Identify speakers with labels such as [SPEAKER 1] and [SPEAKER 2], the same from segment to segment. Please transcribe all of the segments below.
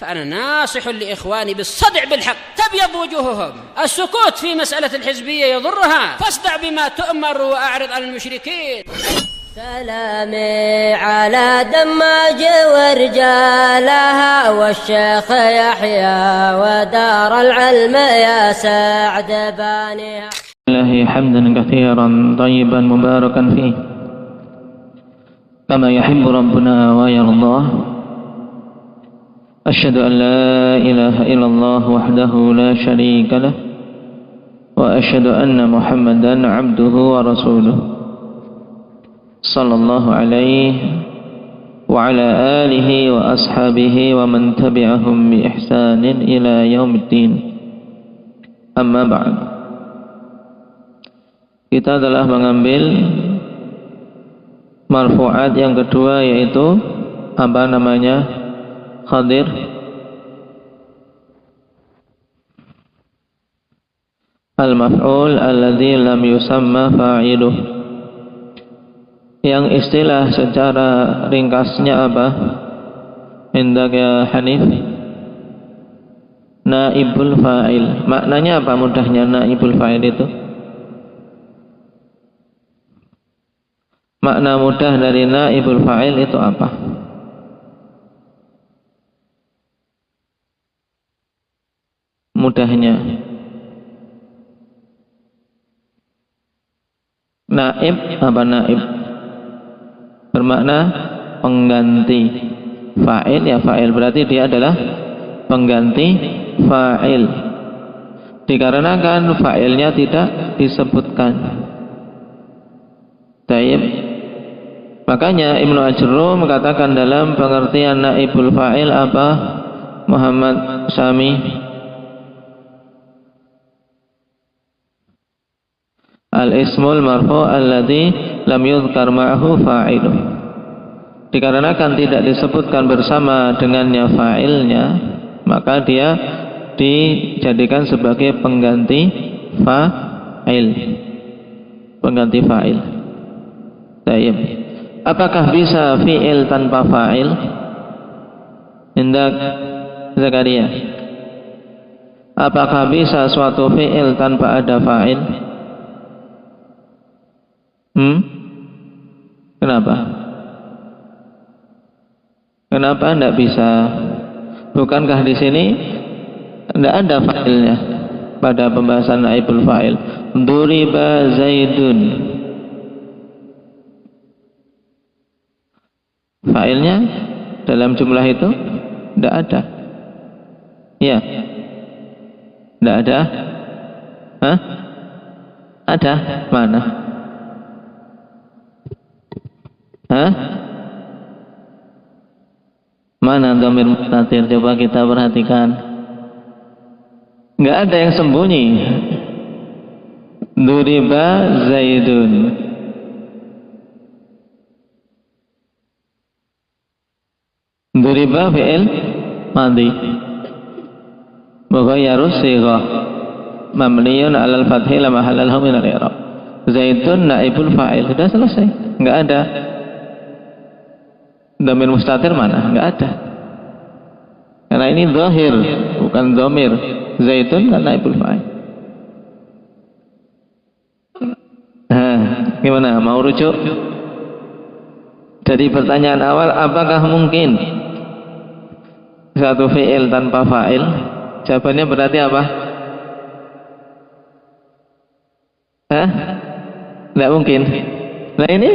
[SPEAKER 1] فأنا ناصح لإخواني بالصدع بالحق تبيض وجوههم. السكوت في مسألة الحزبية يضرها، فاصدع بما تؤمر وأعرض عن المشركين.
[SPEAKER 2] سلامي على دماج ورجالها والشيخ يحيى ودار العلم يا سعد بانيها.
[SPEAKER 3] الله حمدا كثيرا طيبا مباركا فيه كما يحب ربنا ويرضاه. أشهد أن لا إله إلا الله وحده لا شريك له وأشهد أن محمدا عبده ورسوله صلى الله عليه وعلى آله وأصحابه ومن تبعهم بإحسان إلى يوم الدين. أما بعد, kita telah mengambil marfu'at yang kedua, yaitu apa namanya? Khadir, al-maf'ul alladzi lam yusamma fa'iluh, yang istilah secara ringkasnya apa? Indaka Hanif, naibul fa'il. Maknanya apa mudahnya naibul fa'il itu? Makna mudah dari naibul fa'il itu apa? Mudahnya naib, apa naib? Bermakna pengganti fa'il, ya fa'il berarti dia adalah pengganti fa'il, dikarenakan fa'ilnya tidak disebutkan. Taib. Makanya Ibnu Ajurrum mengatakan dalam pengertian naibul fa'il apa? Muhammad Sami, al-ismul marfu' alladzi lam yuzkar ma'ahu fa'iluh, dikarenakan tidak disebutkan bersama dengannya fa'ilnya, maka dia dijadikan sebagai pengganti fa'il. Pengganti fa'il. Baik. Apakah bisa fi'il tanpa fa'il? Indak Zakaria. Apakah bisa suatu fi'il tanpa ada fa'il? Kenapa? Kenapa tidak bisa? Bukankah di sini tidak ada fa'ilnya pada pembahasan naibul fa'il? Duriba Zaidun, fa'ilnya dalam jumlah itu tidak ada. Ya, tidak ada. Hah? Ada? Mana? Hah? Mana dhamir mustatir? Coba kita perhatikan. Enggak ada yang sembunyi. Duriba Zaidun. Duriba fi'il madhi mughayyarus sighah mamniyun 'alal fathi la mahalla lahu min al-i'rab. Zaidun naibul fa'il. Sudah selesai. Enggak ada. Dhamir mustatir mana? Enggak ada. Karena ini zahir, bukan dhamir. Zaitun kan naibul fa'il. Gimana? Mau rujuk? Jadi pertanyaan awal, apakah mungkin satu fi'il tanpa fa'il? Jawabannya berarti apa? Tidak mungkin. Nah ini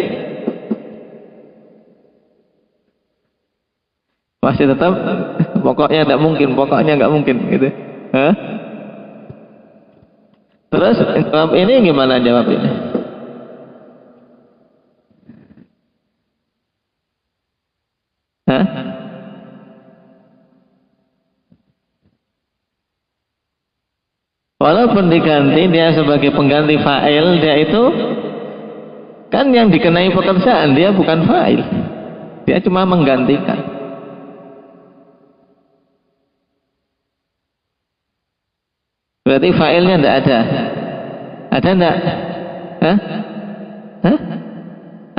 [SPEAKER 3] masih tetap pokoknya tidak mungkin, pokoknya nggak mungkin gitu. Terus jawab ini gimana jawab ini? Walaupun diganti dia sebagai pengganti fa'il, dia itu kan yang dikenai pekerjaan, dia bukan fa'il, dia cuma menggantikan. Berarti fa'ilnya tidak ada. Ada enggak?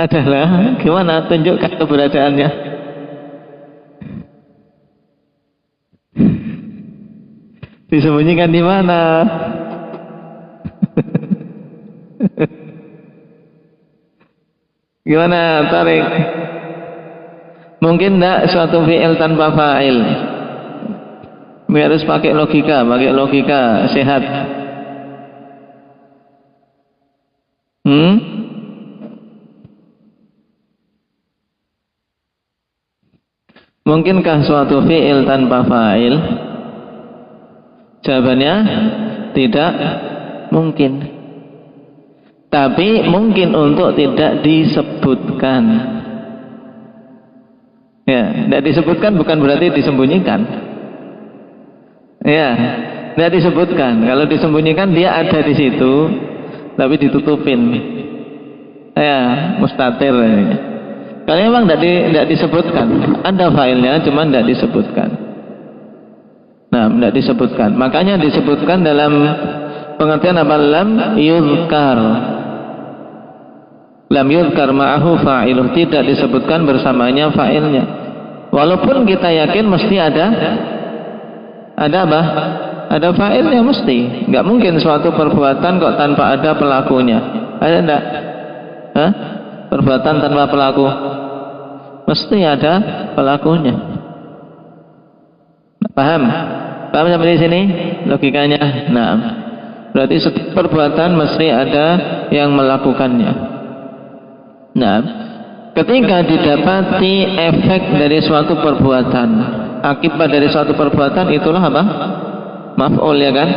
[SPEAKER 3] Adalah. Gimana? Tunjukkan keberadaannya. Disembunyikan di mana? Gimana Tarik? Mungkin enggak suatu fi'il tanpa fa'il? Harus pakai logika sehat. Mungkinkah suatu fi'il tanpa fa'il? Jawabannya tidak mungkin. Tapi mungkin untuk tidak disebutkan. Ya, tidak disebutkan bukan berarti disembunyikan. Ya, tidak disebutkan. Kalau disembunyikan dia ada di situ, tapi ditutupin. Ya, mustatir. Kalau memang tidak disebutkan, ada failnya, cuma tidak disebutkan. Nah, tidak disebutkan. Makanya disebutkan dalam pengertian apa? Lam yuzkar. Lam yuzkar ma'ahu fa'iluh, tidak disebutkan bersamanya fa'ilnya. Walaupun kita yakin mesti ada apa? Ada fa'ilnya mesti. Enggak mungkin suatu perbuatan kok tanpa ada pelakunya. Ada enggak? Hah? Perbuatan tanpa pelaku mesti ada pelakunya. Paham? Paham sampai di sini logikanya? Nah, berarti setiap perbuatan mesti ada yang melakukannya. Nah, ketika didapati efek dari suatu perbuatan, akibat dari suatu perbuatan, itulah apa? Maf'ul, ya kan?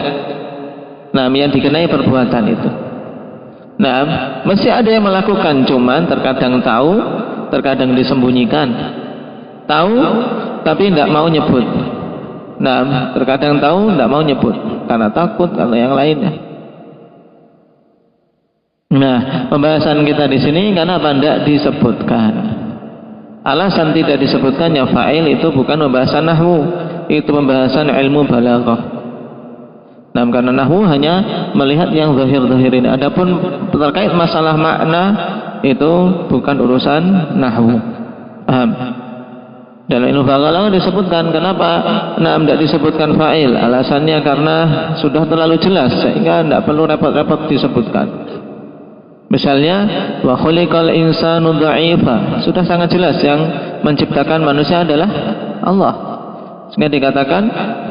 [SPEAKER 3] Nah, yang dikenai perbuatan itu. Nah, mesti ada yang melakukan, cuman terkadang tahu, terkadang disembunyikan. Tahu tapi tidak mau nyebut. Nah, terkadang tahu tidak mau nyebut karena takut atau yang lainnya. Nah, pembahasan kita di sini karena apa? Tidak disebutkan. Alasan tidak disebutkannya fa'il itu bukan pembahasan nahwu, itu pembahasan ilmu balaghah. Nah, karena nahwu hanya melihat yang zahir-zahir ini. Adapun terkait masalah makna itu bukan urusan nahwu. Paham? Dalam ilmu balaghah disebutkan kenapa tidak disebutkan fa'il. Alasannya karena sudah terlalu jelas sehingga tidak perlu repot-repot disebutkan. Misalnya wa khuliqal insanu dha'ifa, sudah sangat jelas yang menciptakan manusia adalah Allah. Sehingga dikatakan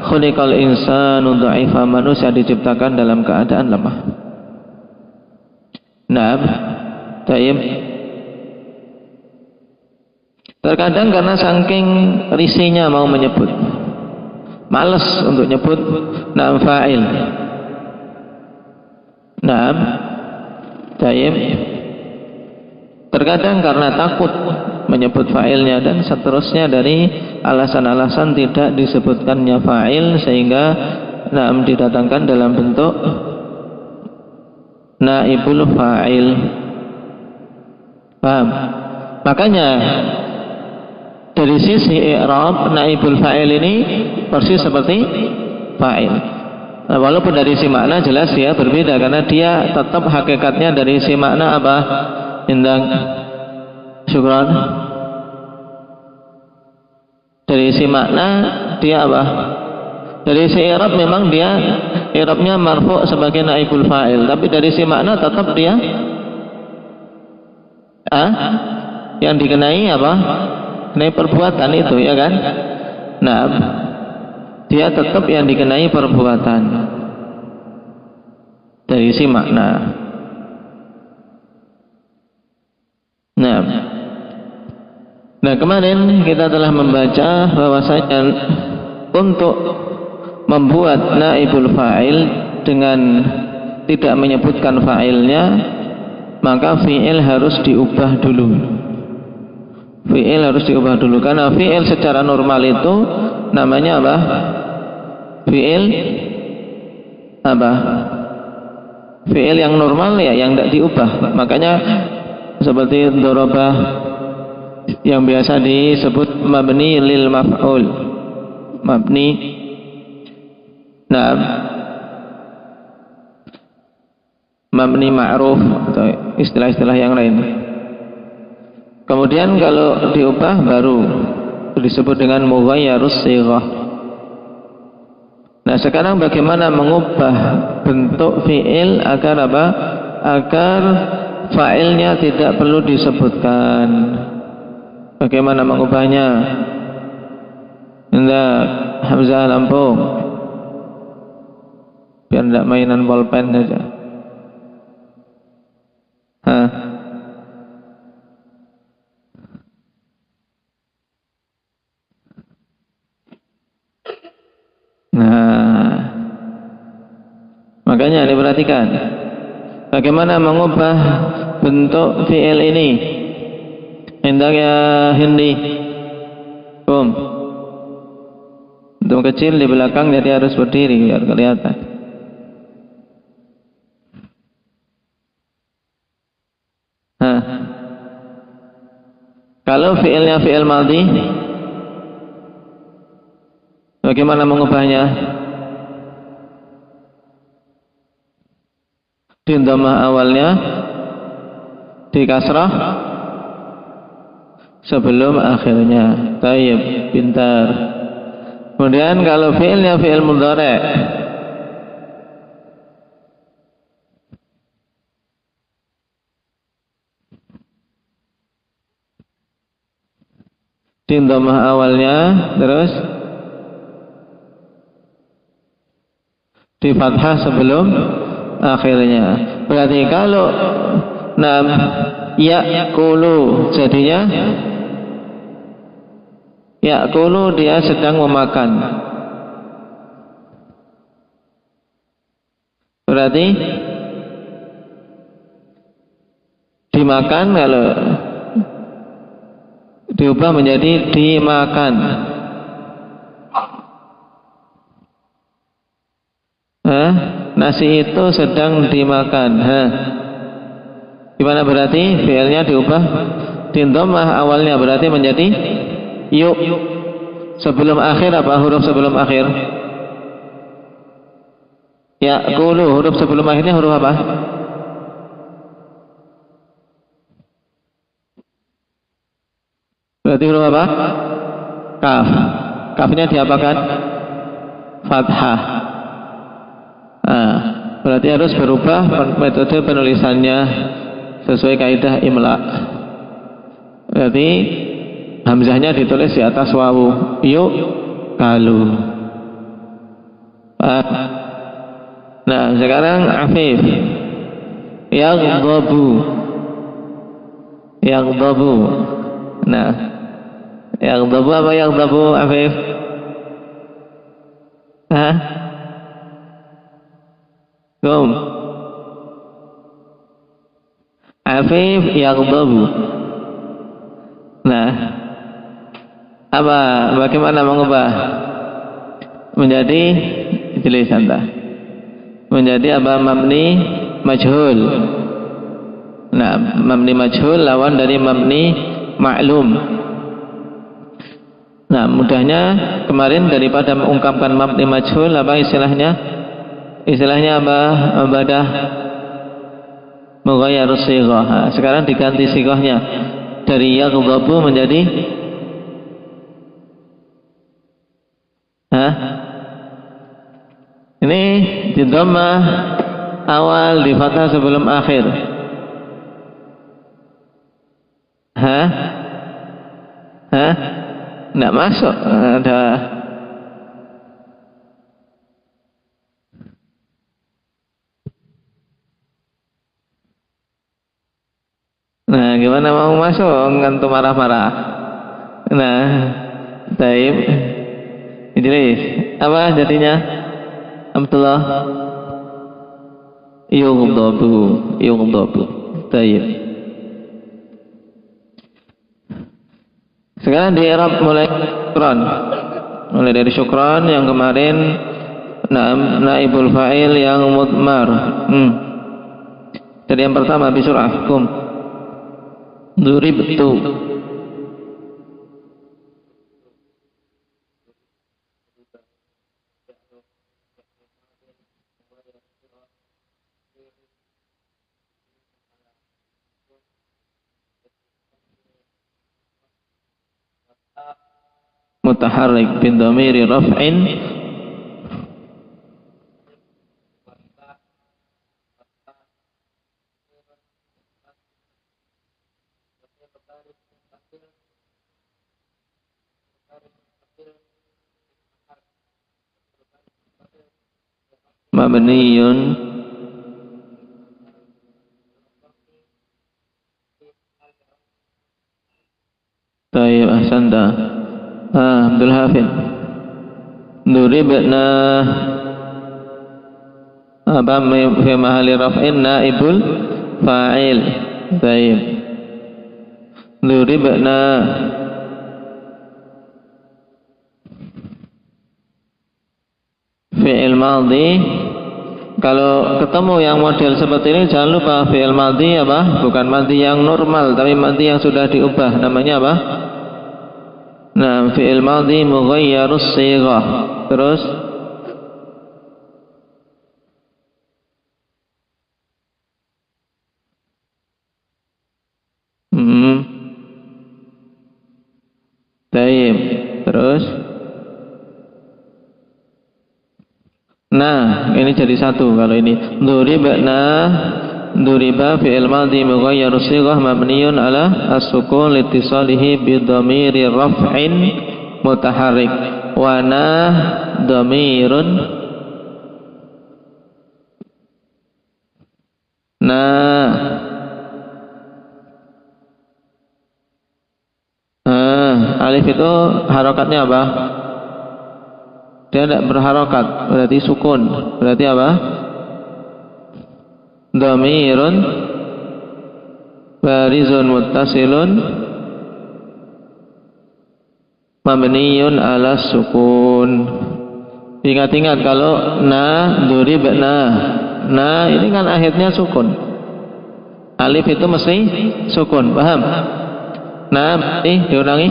[SPEAKER 3] khuliqal insanu dha'ifa, manusia diciptakan dalam keadaan lemah. Nah, tayyib. Terkadang karena saking risihnya mau menyebut, malas untuk nyebut na'am fa'il. Na'am, tayyib. Terkadang karena takut menyebut fa'ilnya dan seterusnya dari alasan-alasan tidak disebutkannya fa'il sehingga na'am didatangkan dalam bentuk naibul fa'il. Paham? Makanya dari sisi i'rab naibul fa'il ini persis seperti fa'il. Nah, walaupun dari sisi makna jelas dia berbeda karena dia tetap hakikatnya dari sisi makna apa? Indang syukran. Dari sisi makna dia apa? Dari sisi i'rab memang dia i'rabnya marfu' sebagai naibul fa'il, tapi dari sisi makna tetap dia yang dikenai apa? Kenai perbuatan itu, ya kan? Nah, dia tetap yang dikenai perbuatan dari si makna. Nah, kemarin kita telah membaca bahwasanya untuk membuat naibul fa'il dengan tidak menyebutkan fa'ilnya, maka fi'il harus diubah dulu. Fi'il harus diubah dulu karena fi'il secara normal itu namanya apa? Fi'il apa? Fi'il yang normal ya, yang tidak diubah. Makanya seperti daraba yang biasa disebut mabni lil maf'ul, mabni. Nah, mabni ma'ruf atau istilah-istilah yang lain. Kemudian kalau diubah baru disebut dengan mughayyarus shighah. Nah, sekarang bagaimana mengubah bentuk fi'il agar apa? Agar fa'ilnya tidak perlu disebutkan. Bagaimana mengubahnya? Hendak Hamzah Lampung. Biar tidak mainan pulpen saja. Hah? Nah, makanya diperhatikan bagaimana mengubah bentuk fi'il ini. Hendak ya Hindi. Untuk kecil di belakang jadi harus berdiri biar kelihatan. Nah, kalau fi'ilnya fi'il madhi, bagaimana mengubahnya? Di dhammah awalnya, di kasrah sebelum akhirnya. Tayyib, pintar. Kemudian kalau fi'ilnya fi'il mudhari', di dhammah awalnya, terus di fathah sebelum akhirnya. Berarti kalau ya'kulu jadinya ya'kulu dia sedang memakan. Berarti dimakan kalau diubah menjadi dimakan. Nasi itu sedang dimakan. Gimana berarti fi'ilnya diubah? Di dhammah awalnya berarti menjadi yuk. Sebelum akhir apa huruf sebelum akhir? Ya'kulu huruf sebelum akhirnya huruf apa? Berarti huruf apa? Kaf. Kafnya diapakan? Fathah. Berarti harus berubah metode penulisannya sesuai kaidah imla. Berarti hamzahnya ditulis di atas wawu. Yuk kalu. Nah, sekarang Afif. Yaghdabu. Nah, yaghdabu apa yaghdabu Afif? Afif yaghdabu. Nah, bagaimana mengubah menjadi jelas anda? Menjadi apa? Mabni majhul. Nah, mabni majhul lawan dari mabni ma'lum. Nah, mudahnya kemarin daripada mengungkapkan mabni majhul apa istilahnya? Istilahnya apa? Ibadah mughayyarus sighah. Sekarang diganti sighahnya dari yaghdabu menjadi ini di dhammah awal, di fathah sebelum akhir. Nggak masuk. Ada. Nah, gimana mau masuk? Ngantuk marah-marah. Nah, taib. Idris, apa jadinya? Abdullah. Yughdabu. Taib. Sekarang di i'rab mulai syukran. Mulai dari syukran yang kemarin naibul fa'il yang mudmar. Jadi yang pertama bisurah kum. Duribtu. Mutaharrik bin dhamiri raf'in mabniyun tayyib ahsanta. Abdul Hafid. Duribna apa fi mahalli raf'in naibul fa'il. Tayyib. Duribna fi'il madhi. Kalau ketemu yang model seperti ini jangan lupa fi'il madhi apa? Bukan madhi yang normal tapi madhi yang sudah diubah. Namanya apa? Nah, fi'il madhi mughayyarus shighah. Terus Taib. Terus nah, ini jadi satu kalau ini. Duriba fi'il madhi mughayyarus shighah mabniyun ala as-sukun litisalihi bi dhamiri raf'in mutaharrik wa na dhamirun alif itu harokatnya apa? Dia tidak berharokat, berarti sukun. Berarti apa? Dhamirun barizun muttasilun mabniyun ala sukun. Ingat-ingat kalau duribna. Ini kan akhirnya sukun. Alif itu mesti sukun, paham? Diulangi.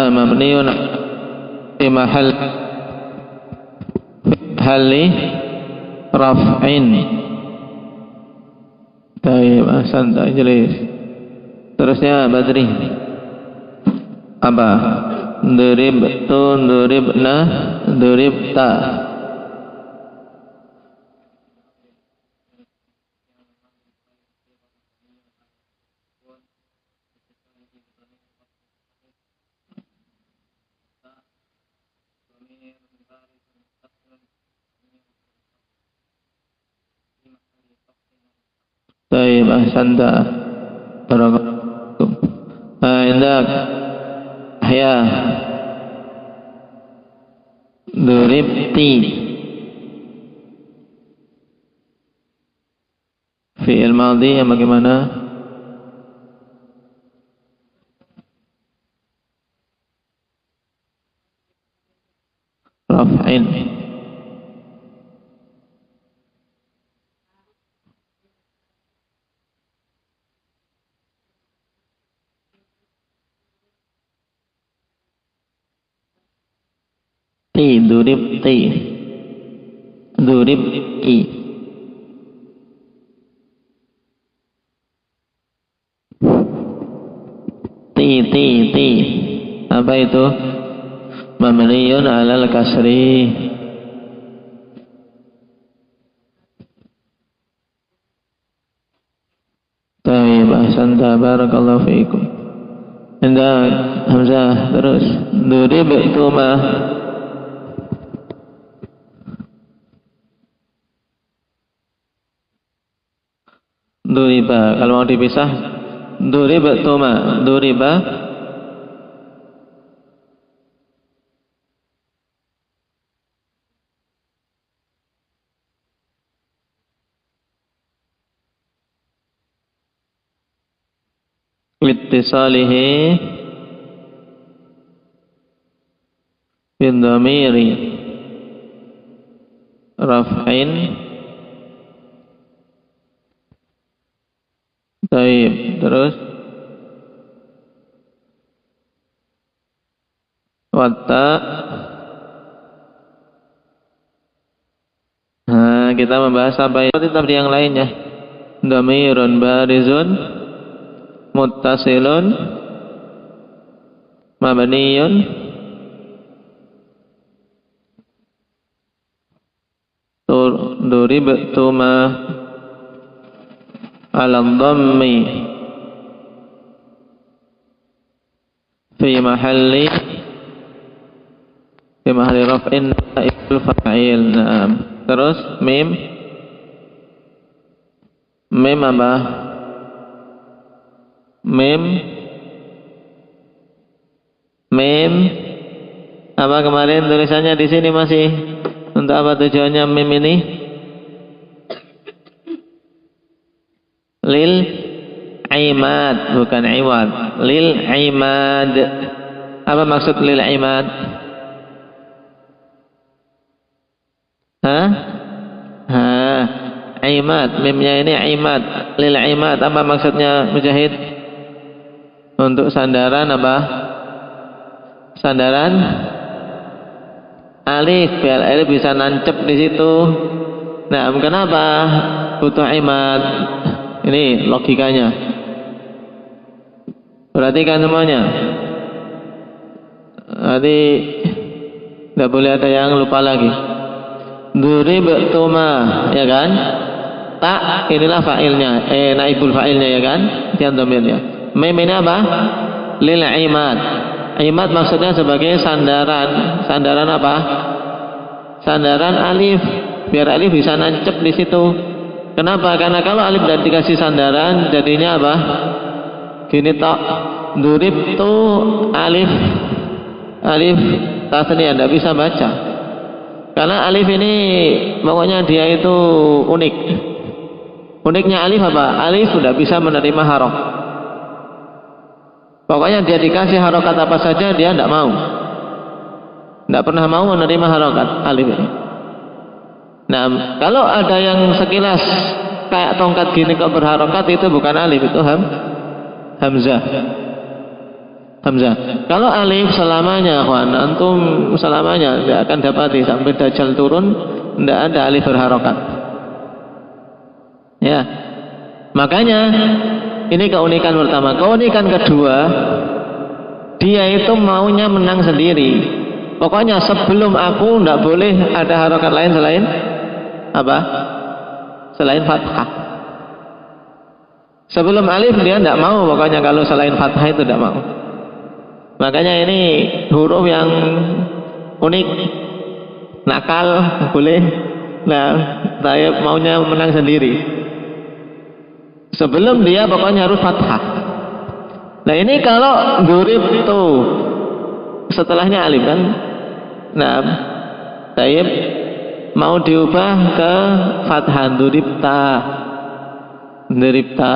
[SPEAKER 3] Mabniyun fi mahal hali raf'in. Tayyib, ahsanta, jelas. Terusnya Badri. Apa? Duribtu, duribna, duribta. Tayyib, ahsanta. Barakallahu. Indak ya duribti fi'il madhi yang bagaimana? Raf'in. Duribti. Duribti. Ti. Apa itu? Mabniyun 'alal kasri. Tayyib, ahsanta, barakallahu fiikum. Indah Hamzah. Terus duribtu ma. Duriba, kalau mau dipisah duriba tuma, duriba littisalihi bin dhamiri raf'in. Baik, terus watta. Nah, kita membahas apa itu tetap di yang lainnya. Dhamirun barizun muttasilun mabniyun duribtuma ala dhammi fi mahalli raf'in naibul fa'il. Nah, terus mim apa? Mim apa kemarin tulisannya di sini masih untuk apa tujuannya mim ini? Lil imad, bukan iwad. Lil imad. Apa maksud lil imad? Imad, mimnya ini imad. Lil imad, apa maksudnya Mujahid? Untuk sandaran apa? Sandaran alif, biar alif bisa nancep di situ. Nah, kenapa butuh imad? Ini logikanya. Perhatikan semuanya. Nanti tidak boleh ada yang lupa lagi. Duribtuma, ya kan? Tak, inilah fa'ilnya, naibul fa'ilnya, ya kan? Yang domirnya. Mim ini apa? Lil imad. Imad maksudnya sebagai sandaran. Sandaran apa? Sandaran alif, biar alif bisa nancep di situ. Kenapa? Karena kalau alif dan dikasih sandaran, jadinya apa? Gini tok. Durib tu alif tasniyah, tidak bisa baca. Karena alif ini pokoknya dia itu unik. Uniknya alif apa? Alif sudah bisa menerima harok. Pokoknya dia dikasih harokat apa saja dia tidak mau. Tidak pernah mau menerima harokat alif ini. Nah, kalau ada yang sekilas kayak tongkat gini kok berharokat, itu bukan alif, itu hamzah. Kalau alif selamanya, kawan, antum selamanya tidak akan dapati sampai Dajjal turun tidak ada alif berharokat. Ya, makanya ini keunikan pertama. Keunikan kedua, dia itu maunya menang sendiri. Pokoknya sebelum aku tidak boleh ada harokat lain selain apa? Selain fathah. Sebelum alif dia tidak mau, pokoknya kalau selain fathah itu tidak mau. Makanya ini huruf yang unik, nakal boleh. Nah, saya maunya menang sendiri. Sebelum dia pokoknya harus fathah. Nah, ini kalau durib itu setelahnya alif kan. Nah, taib mau diubah ke fathah, duribta.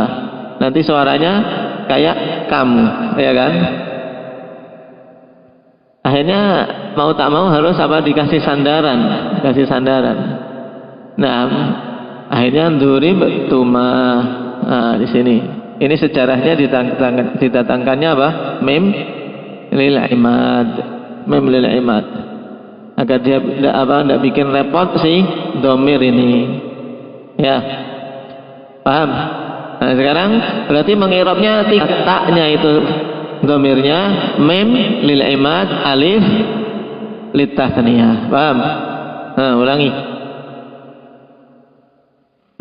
[SPEAKER 3] Nanti suaranya kayak kamu, ya kan? Akhirnya mau tak mau harus apa? Dikasih sandaran. Nah, akhirnya duribtuma. Nah, di sini. Ini sejarahnya didatangkannya apa? Mim lil imad. Agar dia tidak bikin repot si domir ini. Ya. Paham? Nah, sekarang berarti mengirabnya taknya itu domirnya mim lil imad, alif litasniyah. Paham? Nah, ulangi.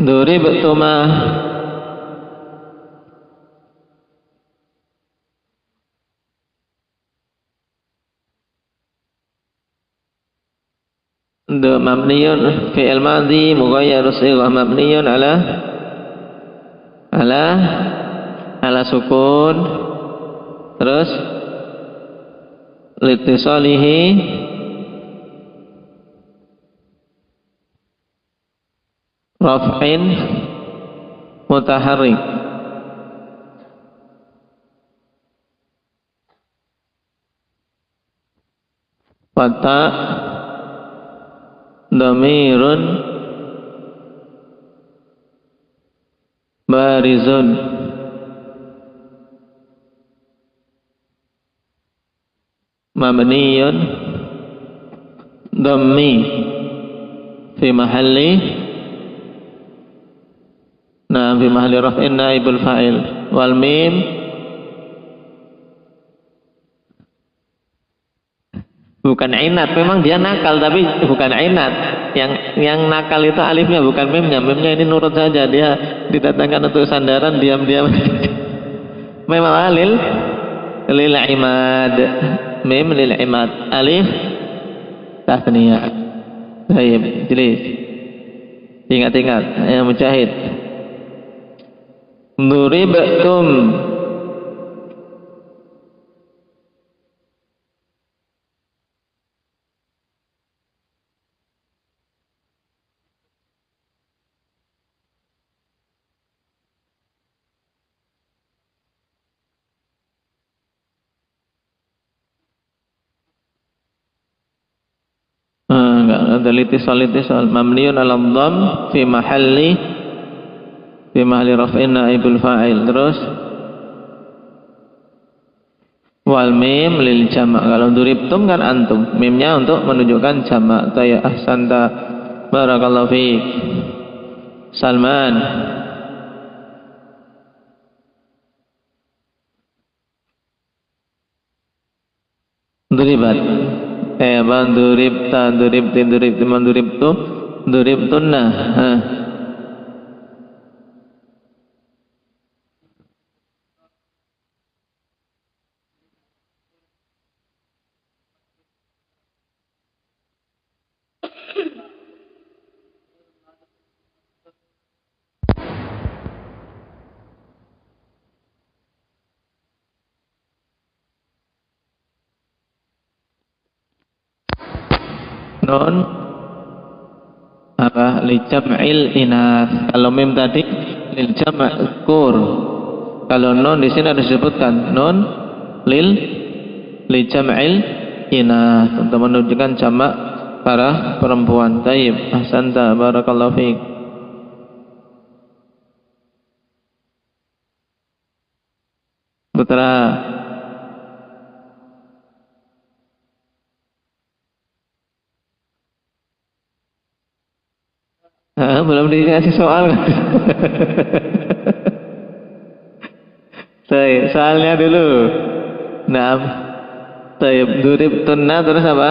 [SPEAKER 3] Duribtuma. Mabniyun fi'il madhi mughayyar sighah mabniyun ala sukun, terus litisalihi raf'in mutaharrik. Fata dhamirun barizun. Mabniyun dhammi fi mahalli raf'in naibul fa'il wal mim bukan inat. Memang dia nakal tapi bukan inat. Yang nakal itu alifnya bukan mimnya. Mimnya ini nurut saja, dia didatangkan untuk sandaran diam-diam. Memang lil imad. Mim lil imad. Alif tasniyah. Baik, jelas. Ingat-ingat ya Mujahid. Duribtum. Enggak ada litisal mamniun ala dhamm fi mahalli raf'in naibul fa'il. Terus wal mim lil jama'. Kalau duribtum kan antum, mimnya untuk menunjukkan jama'. Ya ahsanta, barakallahu fiik. Salman. Duribat. Duribta, duribtin, duribtiman, duribtu, duribtunna. Non apa li jam'il inath. Kalau mim tadi lil jama' kur. Kalau non di sini harus disebutkan non li jam'il inath untuk menunjukkan jamak para perempuan. Taib, ahsanta, barakallahu fiik. Putra. Belum dikasih soal. Soalnya dulu. Nah, durib tunna terus apa?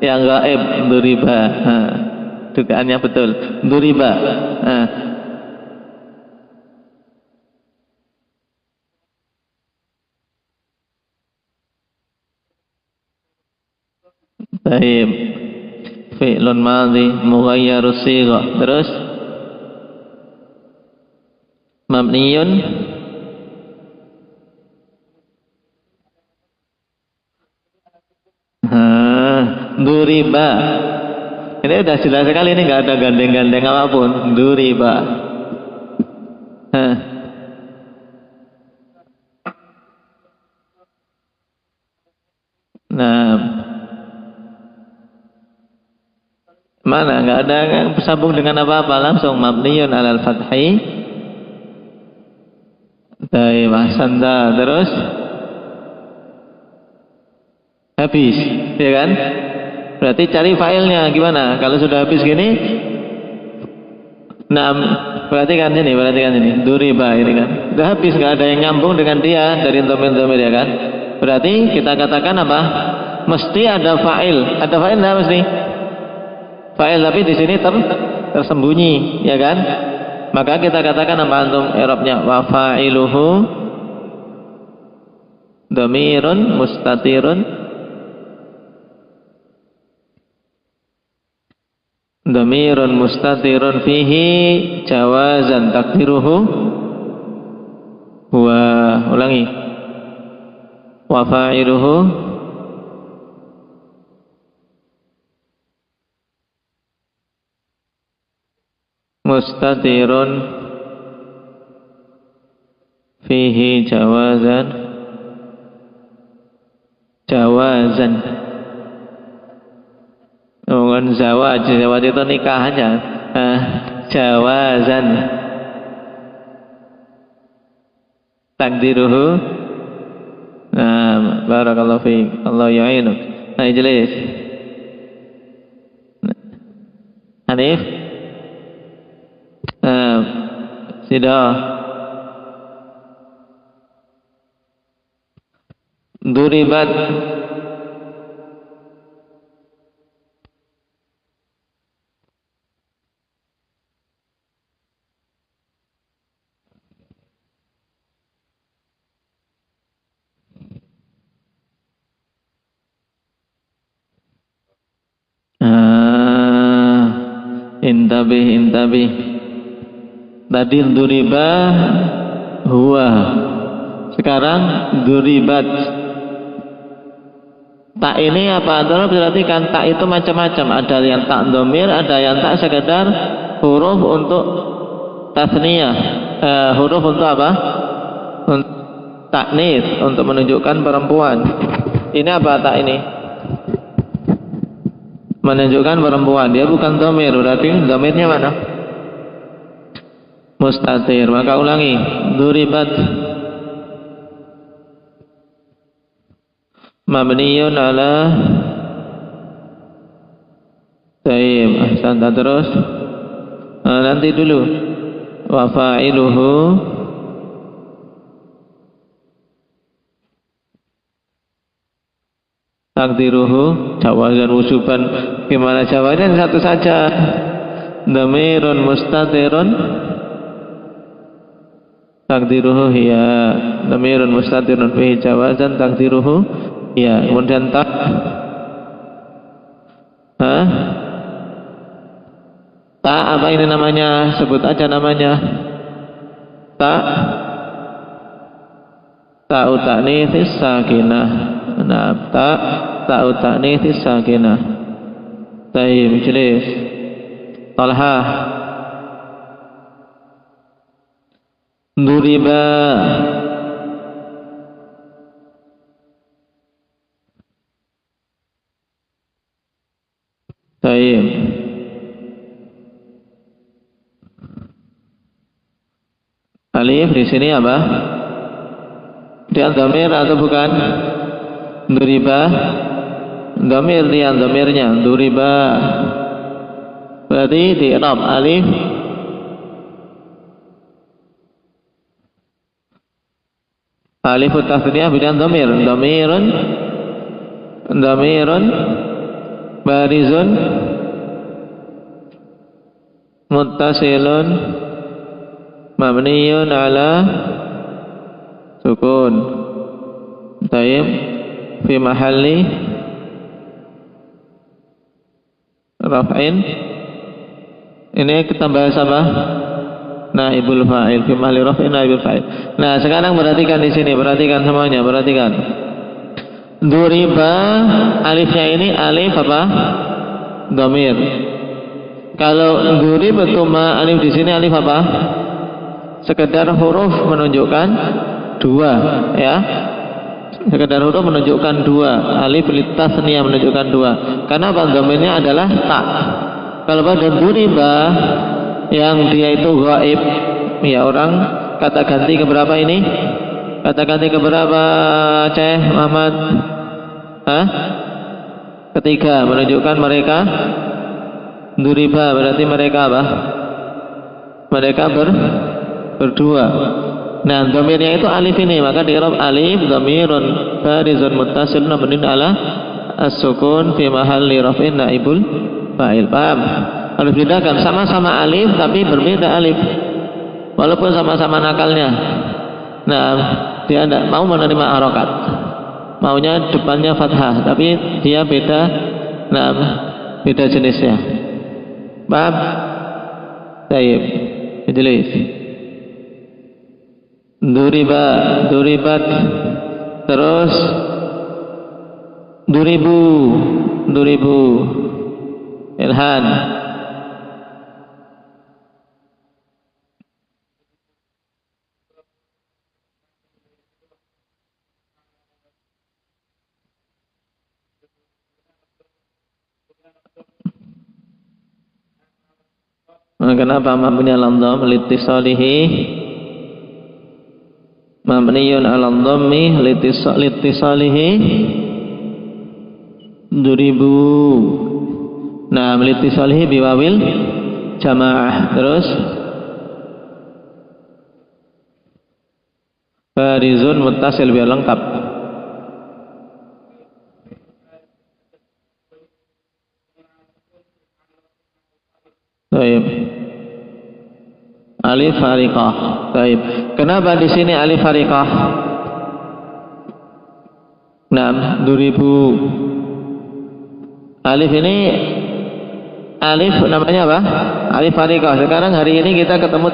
[SPEAKER 3] Yang gaib duriba. Dugaannya betul. Duriba. Baik. Fi'lun madhi mughayyarus sigha. Terus mabniyun duriba. Ini udah jelas sekali, ini nggak ada gandeng-gandeng apapun. Duriba. Nah, mana nggak ada bersambung dengan apa-apa, langsung mabniyun alal fathi. Baik, ahsanta. Terus habis, ya kan? Berarti cari failnya gimana? Kalau sudah habis gini, nah, perhatikan ini, duriba ini kan, sudah habis, nggak ada yang nyambung dengan dia dari domir ya kan? Berarti kita katakan apa? Mesti ada fa'il. Ada fa'il nggak mesti? Fa'il tapi di sini tersembunyi, ya kan? Maka kita katakan apa antum i'rabnya? Wa fa'iluhu dhamirun mustatirun, dhamirun mustatirun fihi jawazan takdiruhu wa, ulangi, wa fa'iluhu mustatirun fihi jawazan bukan zawaj itu nikahannya. Jawazan takdiruhu. Nah, barakallahu fiik, Allah yu'inuk. Nah, jelas Hanif. Sudah duribat Intabih. Tadi duriba huwa, sekarang duribat. Tak ini apa? Berarti kan tak itu macam-macam. Ada yang tak dhamir, ada yang tak sekedar huruf untuk tasniyah. Huruf untuk apa? Untuk taknis, untuk menunjukkan perempuan. Ini apa tak ini? Menunjukkan perempuan. Dia bukan dhamir, berarti dhamirnya mana? Mustatir. Maka ulangi, duribat mabniyun ala taib. Ahsan. Terus nanti dulu wa fa'iluhu takdiruhu jawazan wujuban. Gimana jawabnya? Satu saja. Dhamirun mustatirun takdiruhu hiya. Dhamirun mustatirun fihi jawazan takdiruhu hiya. Kemudian tak tak apa ini namanya? Sebut aja namanya. Ta'u ta'nitsis sakinah. Nah, ta'u ta'nitsis sakinah. Tayyib, jelas. Talha duriba tayyib. Alif di sini apa? Dia dhamir atau bukan? Duriba dhamir, dia dhamirnya duriba. Berarti di i'rab alif tasniyah dengan dhamir. Dhamirun barizun muttasilun mabniyun ala sukun. Tayyib fi mahalli raf'in. Ini kita bahas apa? Naibul fa'il. Fi mahalli raf'in naibul fa'il. Nah, sekarang perhatikan di sini, perhatikan semuanya, perhatikan. Duriba alifnya ini alif apa? Dhamir. Kalau duriba tuma alif di sini alif apa? Sekedar huruf menunjukkan dua, ya. Sekedar huruf menunjukkan dua. Alif litasniyah menunjukkan dua. Karena dhamirnya adalah tak. Kalau pada duriba yang dia itu ghaib, ya orang kata ganti ke berapa ini? Kata ganti ke berapa, Ceh Muhammad? Ketiga, menunjukkan mereka duriba, berarti mereka apa? Mereka berdua. Nah, dhamirnya itu alif ini, maka di i'rab alif dhamirun barizun muttasilun mabniun ala as-sukun fi mahalli raf'in naibul fa'il. Paham? Harus bedakan, sama-sama alif tapi berbeda alif. Walaupun sama-sama nakalnya. Nah, dia tidak mau menerima harokat. Maunya depannya fathah, tapi dia beda. Nah, beda jenisnya. Paham? Baik. Jelas. Duribat. Terus duribu. Ilhan. Kenapa mabni ala dhamm litisalihi? Mabniyun ala dhammi litisalihi duribu. Nah, litisalihi biwawil jamaah. Terus barizun muttasil biar lengkap. Baik. Alif fariqah. Baik. Kenapa di sini alif fariqah? 6 2000. Alif ini alif namanya apa? Alif fariqah. Sekarang hari ini kita ketemu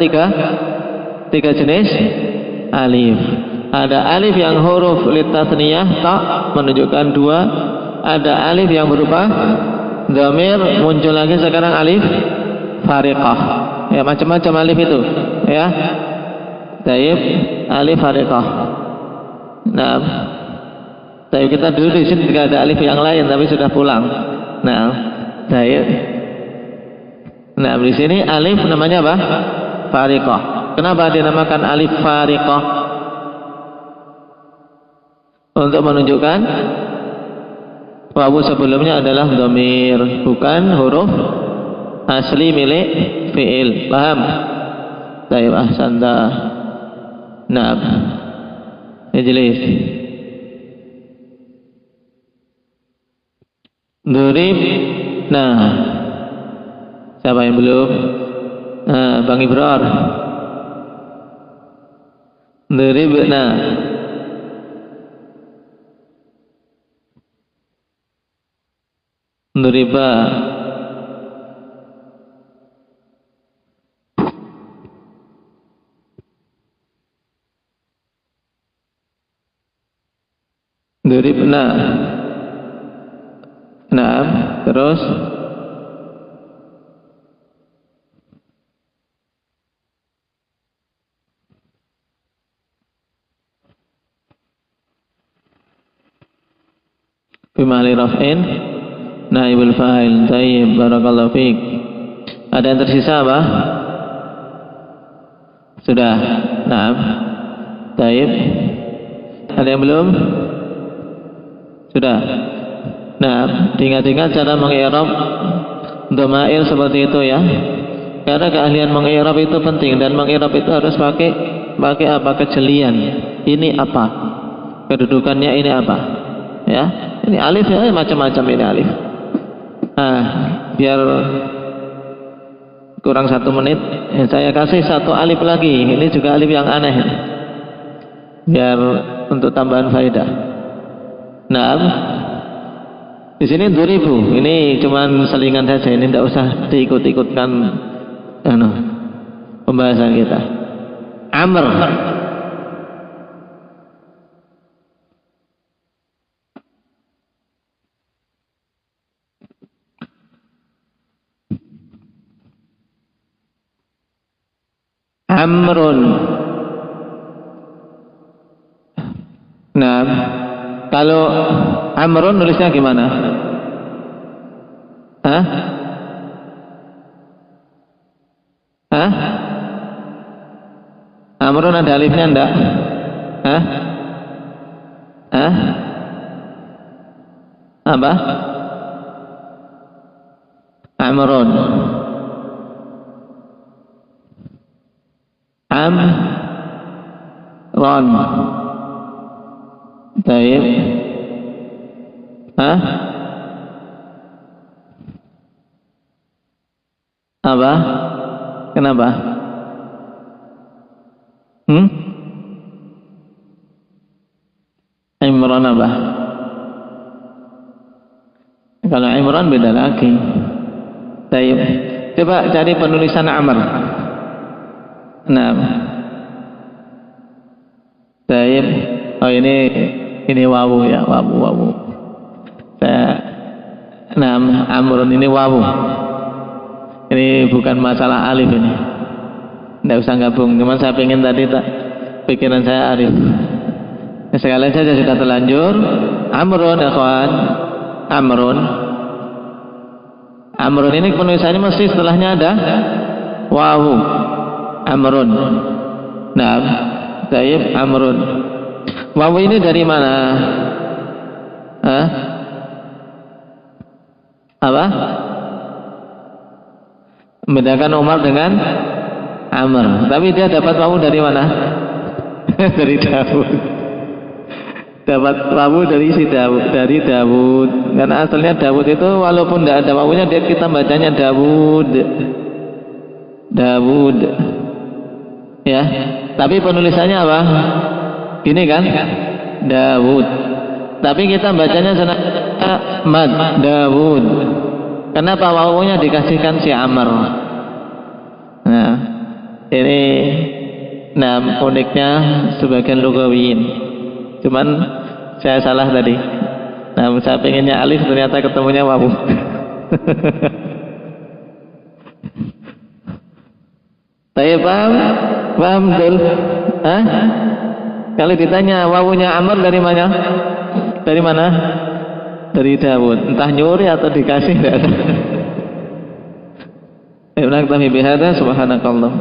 [SPEAKER 3] tiga jenis alif. Ada alif yang huruf litasniyah ta menunjukkan dua. Ada alif yang berupa dhamir, muncul lagi sekarang alif fariqah. Ya, macam-macam alif itu, ya. Taib alif fariqah. Nah, taib kita dulu di sini tidak ada alif yang lain tapi sudah pulang. Nah, taib. Nah, di sini alif namanya apa? Fariqah. Kenapa dinamakan alif fariqah? Untuk menunjukkan wawu sebelumnya adalah dhamir, bukan huruf asli milik fi'il. Paham? Taib ahsanta. Nah, ijlis. Durib. Nah, siapa yang belum? Nah, Bang Ibrar. Durib. Nah, duriba. Duribna. Nah, terus bimali raf'in naibul fa'il. Tayyib, barakallahu fiik. Ada yang tersisa apa? Sudah. Naam. Tayyib. Ada yang belum? Sudah. Nah, ingat-ingat cara mengi'rab dhamair seperti itu ya. Karena keahlian mengi'rab itu penting, dan mengi'rab itu harus pakai apa? Kejelian. Ini apa? Kedudukannya ini apa? Ya. Ini alif ya, macam-macam ini alif. Nah, biar kurang 1 menit, saya kasih 1 alif lagi. Ini juga alif yang aneh. Biar untuk tambahan faedah. Nah, di sini 2000. Ini cuman selingan saja. Ini tidak usah diikut-ikutkan pembahasan kita. Amr. Amrun. Nah, kalau Amrun nulisnya gimana? Hah? Hah? Amrun ada alifnya enggak? Hah? Hah? Apa? Amrun. Amron. Taib. Hah? Apa? Kenapa? Imran apa? Kalau Imran beda lagi. Taib. Coba cari penulisan Amr. Nah. Taib. Oh, ini wawu ya, wawu. Amrun ini wawu. Ini bukan masalah alif ini. Tidak usah gabung. Cuma saya pengen tadi pikiran saya alif. Sekalian saja sudah terlanjur. Amrun, ikhwan. Amrun ini penulisannya mesti setelahnya ada wawu. Amrun. Nah, taib Amrun. Wawu ini dari mana? Hah? Apa? Membedakan Umar dengan Amr. Tapi dia dapat wawu dari mana? Dari Dawud. Dapat wawu dari Dawud. Karena asalnya Dawud itu walaupun tidak ada wawunya, kita bacanya Dawud. Ya. Tapi penulisannya apa? Gini kan? Dawud. Tapi kita bacanya mad, Dawud. Kenapa wawunya dikasihkan si Amr? Nah, ini uniknya sebagian lugawiyin. Cuman saya salah tadi. Nah, saya pengennya alif, ternyata ketemunya wawu. Saya paham? Paham betul? Hah? Kalau ditanya wawunya Amr dari mana? Dari mana? Dari Dawud. Entah nyuri atau dikasih. Subhanakallah.